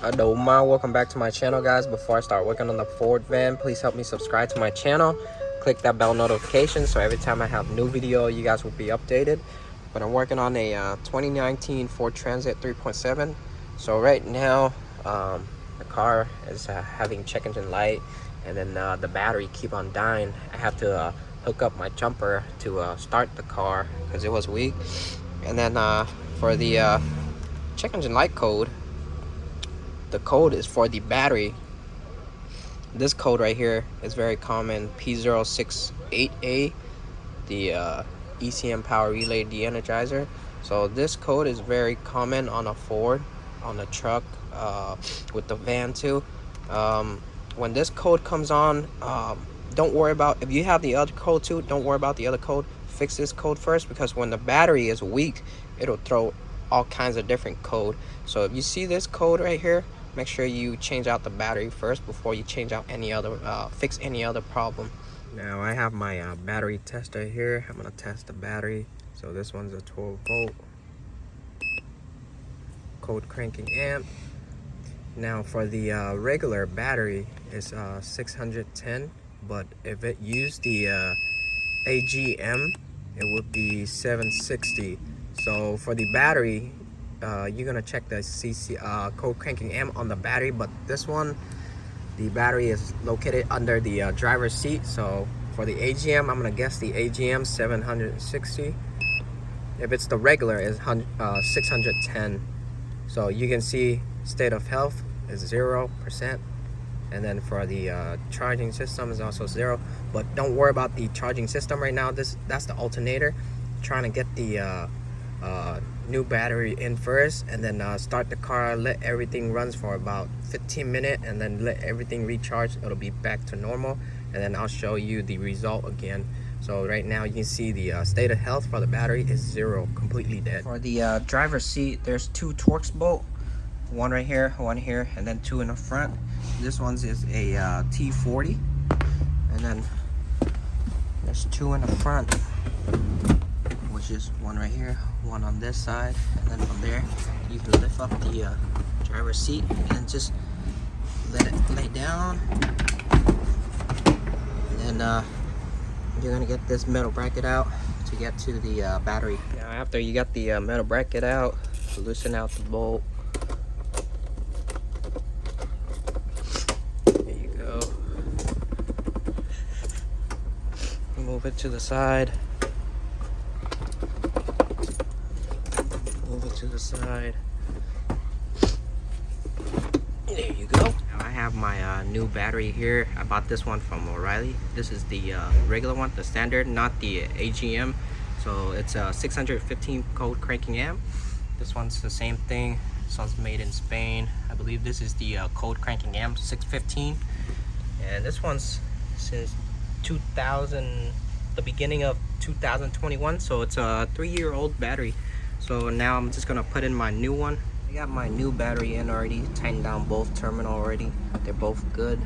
Adoma, welcome back to my channel, guys. Before I start working on the Ford van, please help me subscribe to my channel, click that bell notification so every time I have new video you guys will be updated. But I'm working on a 2019 Ford Transit 3.7. so right now the car is having check engine light, and then the battery keep on dying. I have to hook up my jumper to start the car because it was weak. And then for the check engine light code, the code is for the battery. This code right here is very common, P068A, the ECM power relay de-energizer. So this code is very common on a Ford, on the truck, with the van too. When this code comes on, don't worry about, if you have the other code too, don't worry about the other code. Fix this code first, because when the battery is weak, it'll throw all kinds of different code. So if you see this code right here, make sure you change out the battery first before you change out any other fix any other problem. Now I have my battery tester here. I'm gonna test the battery. So this one's a 12-volt code cranking amp. Now for the regular battery is 610, but if it used the AGM, it would be 760. So for the battery, you're gonna check the CC code cranking amp on the battery, but this one, the battery is located under the driver's seat. So for the AGM, I'm gonna guess the AGM 760. If it's the regular, is 610. So you can see state of health is 0%, and then for the charging system is also 0. But don't worry about the charging system right now. That's the alternator. Trying to get the new battery in first, and then start the car, let everything runs for about 15 minutes, and then let everything recharge. It'll be back to normal, and then I'll show you the result again. So right now you can see the state of health for the battery is 0, completely dead. For the driver's seat, there's 2 Torx bolt, one right here, one here, and then 2 in the front. This one's is a T40, and then there's 2 in the front, which is one right here, one on this side, and then from there you can lift up the driver's seat and just let it lay down, and then you're gonna get this metal bracket out to get to the battery. Now after you got the metal bracket out, loosen out the bolt. There you go. Move it to the side. Move it to the side. There you go. Now I have my new battery here. I bought this one from O'Reilly. This is the regular one, the standard, not the AGM. So it's a 615 code cranking amp. This one's the same thing. This one's made in Spain. I believe this is the code cranking amp 615, and this one's since 2000, the beginning of 2021. So it's a 3-year-old battery. So now I'm just gonna put in my new one. I got my new battery in already, tightened down both terminal already. They're both good.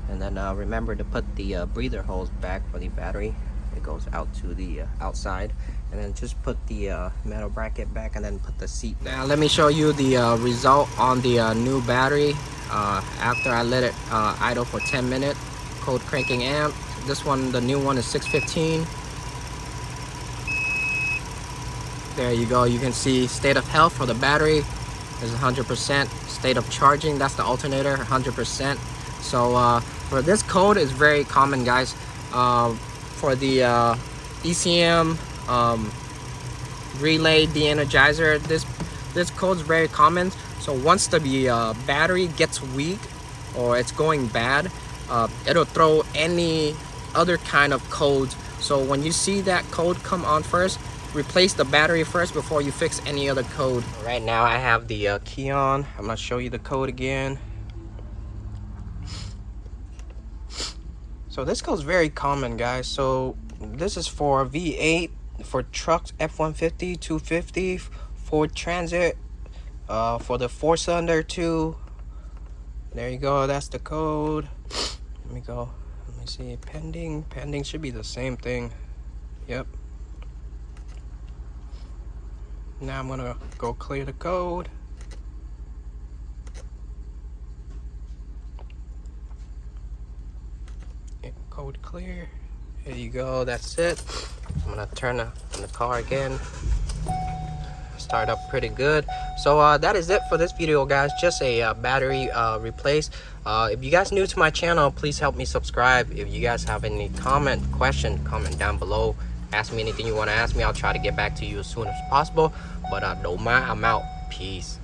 And then remember to put the breather hose back for the battery. It goes out to the outside. And then just put the metal bracket back, and then put the seat back. Now let me show you the result on the new battery after I let it idle for 10 minutes. Code cranking amp. This one, the new one, is 615. There you go. You can see state of health for the battery is 100%. State of charging, that's the alternator, 100%. So for this code is very common, guys. For the ECM relay de-energizer, this code is very common. So once the battery gets weak or it's going bad, it'll throw any other kind of codes. So when you see that code come on first, replace the battery first before you fix any other code. Right now I have the key on. I'm gonna show you the code again. So this code's very common, guys. So this is for V8, for trucks, F-150, 250, Ford Transit, for the 4-cylinder too. There you go, that's the code. Let me go, let me see, pending should be the same thing. Yep. Now I'm gonna go clear the code. code clear. There you go, that's it. I'm gonna turn on the car again. Start up pretty good. So that is it for this video, guys. Just a battery replace. If you guys new to my channel, please help me subscribe. If you guys have any comment down below. Ask me anything you want to ask me. I'll try to get back to you as soon as possible. But don't mind, I'm out. Peace.